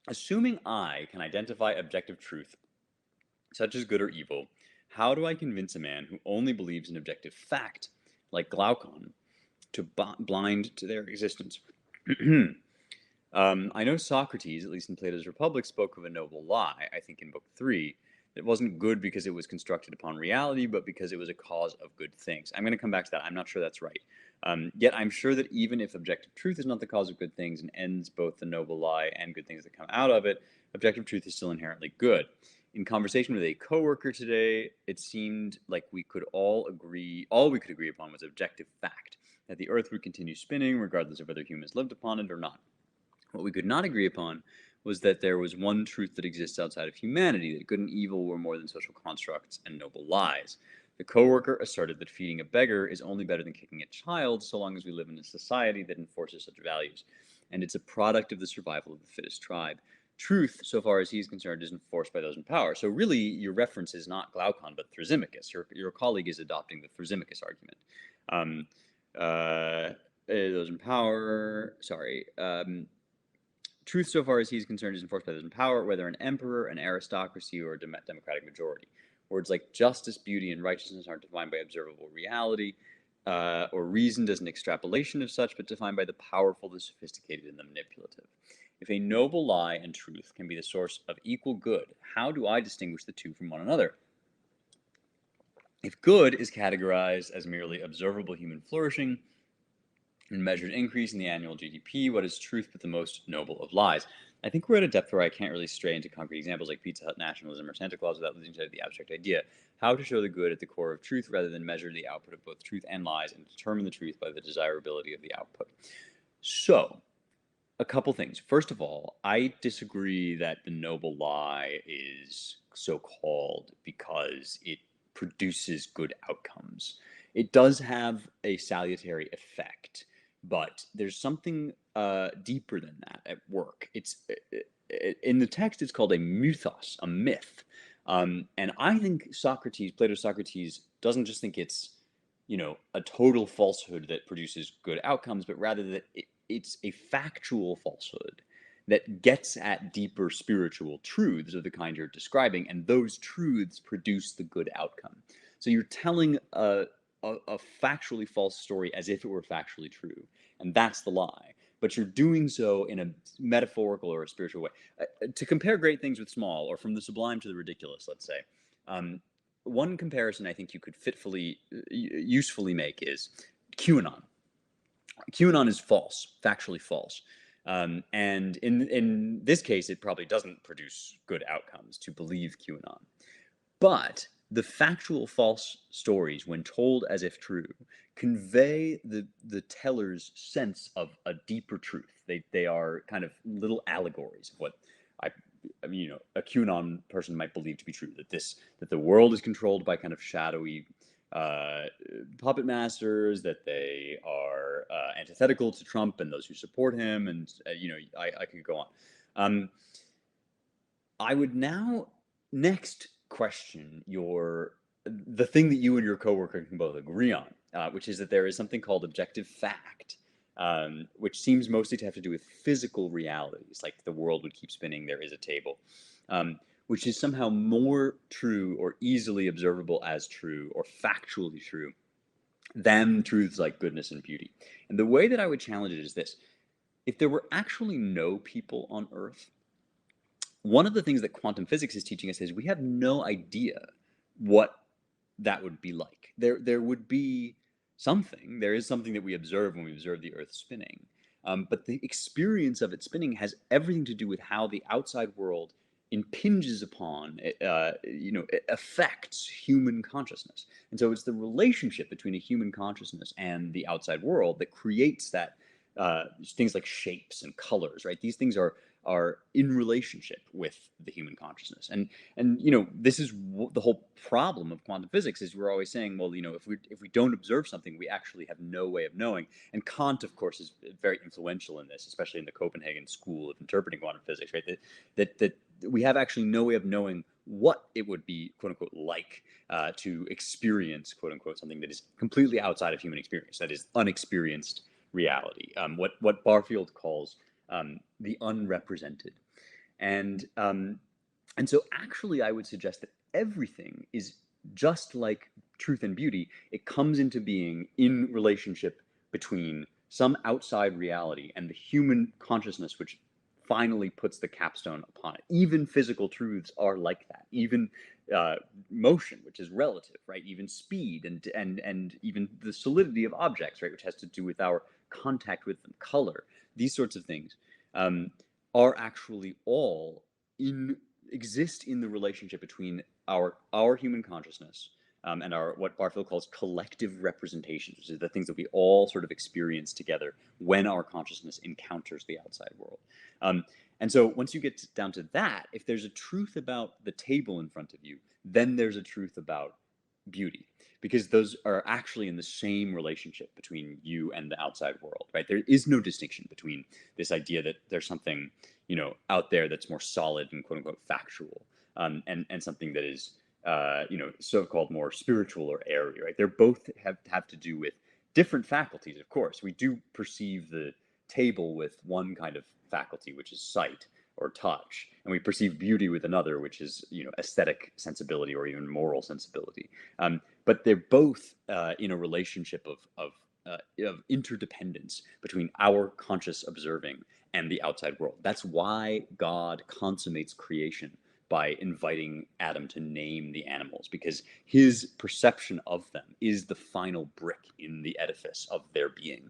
Assuming I can identify objective truth, such as good or evil, how do I convince a man who only believes in objective fact, like Glaucon, to blind to their existence? I know Socrates, at least in Plato's Republic, spoke of a noble lie, I think in Book 3, that wasn't good because it was constructed upon reality, but because it was a cause of good things. I'm going to come back to that. I'm not sure that's right. Yet I'm sure that even if objective truth is not the cause of good things and ends both the noble lie and good things that come out of it, objective truth is still inherently good. In conversation with a coworker today, it seemed like all we could agree upon was objective fact, that the earth would continue spinning regardless of whether humans lived upon it or not. What we could not agree upon was that there was one truth that exists outside of humanity, that good and evil were more than social constructs and noble lies. The coworker asserted that feeding a beggar is only better than kicking a child so long as we live in a society that enforces such values, and it's a product of the survival of the fittest tribe. Truth, so far as he's concerned, is enforced by those in power. So really, your reference is not Glaucon, but Thrasymachus. Your colleague is adopting the Thrasymachus argument. Um, those in power, sorry. Truth, so far as he's concerned, is enforced by those in power, whether an emperor, an aristocracy, or a democratic majority. Words like justice, beauty, and righteousness aren't defined by observable reality or reasoned as an extrapolation of such, but defined by the powerful, the sophisticated, and the manipulative. If a noble lie and truth can be the source of equal good, how do I distinguish the two from one another? If good is categorized as merely observable human flourishing, and measured increase in the annual GDP, what is truth but the most noble of lies? I think we're at a depth where I can't really stray into concrete examples like Pizza Hut nationalism or Santa Claus without losing sight of the abstract idea. How to show the good at the core of truth rather than measure the output of both truth and lies and determine the truth by the desirability of the output. So, a couple things. First of all, I disagree that the noble lie is so called because it produces good outcomes. It does have a salutary effect, but there's something deeper than that at work. In the text, it's called a mythos, a myth. And I think Plato Socrates, doesn't just think it's, a total falsehood that produces good outcomes, but rather that it's a factual falsehood that gets at deeper spiritual truths of the kind you're describing, and those truths produce the good outcome. So you're telling a factually false story as if it were factually true, and that's the lie. But you're doing so in a metaphorical or a spiritual way. To compare great things with small, or from the sublime to the ridiculous, let's say, um, one comparison I think you could usefully make is QAnon. QAnon is false, factually false. And in this case, it probably doesn't produce good outcomes to believe QAnon. But the factual false stories, when told as if true, convey the teller's sense of a deeper truth. They are kind of little allegories of what I, I mean, a QAnon person might believe to be true. That the world is controlled by kind of shadowy uh, puppet masters. That they are antithetical to Trump and those who support him. And I could go on. Um, I would now next question the thing that you and your coworker can both agree on, which is that there is something called objective fact, which seems mostly to have to do with physical realities, like the world would keep spinning, there is a table, which is somehow more true or easily observable as true or factually true than truths like goodness and beauty. And the way that I would challenge it is this: if there were actually no people on Earth, one of the things that quantum physics is teaching us is we have no idea what that would be like. There would be something. There is something that we observe when we observe the Earth spinning, but the experience of it spinning has everything to do with how the outside world impinges upon, it affects human consciousness. And so it's the relationship between a human consciousness and the outside world that creates that things like shapes and colors, right? These things are in relationship with the human consciousness, and this is the whole problem of quantum physics is we're always saying, well, if we don't observe something, we actually have no way of knowing. And Kant, of course, is very influential in this, especially in the Copenhagen school of interpreting quantum physics, right? That we have actually no way of knowing what it would be, quote unquote, like to experience, quote unquote, something that is completely outside of human experience, that is unexperienced reality, what Barfield calls the unrepresented. And so actually, I would suggest that everything is just like truth and beauty. It comes into being in relationship between some outside reality and the human consciousness, which finally puts the capstone upon it. Even physical truths are like that. Even uh, motion, which is relative, right? Even speed and even the solidity of objects, right, which has to do with our contact with them, color, these sorts of things, um, are actually all in exist in the relationship between our human consciousness, and our what Barfield calls collective representations, which is the things that we all sort of experience together when our consciousness encounters the outside world. Um, and so once you get down to that, if there's a truth about the table in front of you, then there's a truth about beauty, because those are actually in the same relationship between you and the outside world, right? There is no distinction between this idea that there's something, out there that's more solid and quote unquote factual, and something that is, so-called more spiritual or airy, right? They're both have to do with different faculties. Of course, we do perceive the table with one kind of faculty, which is sight or touch, and we perceive beauty with another, which is, aesthetic sensibility or even moral sensibility. But they're both in a relationship of interdependence between our conscious observing and the outside world. That's why God consummates creation by inviting Adam to name the animals, because his perception of them is the final brick in the edifice of their being.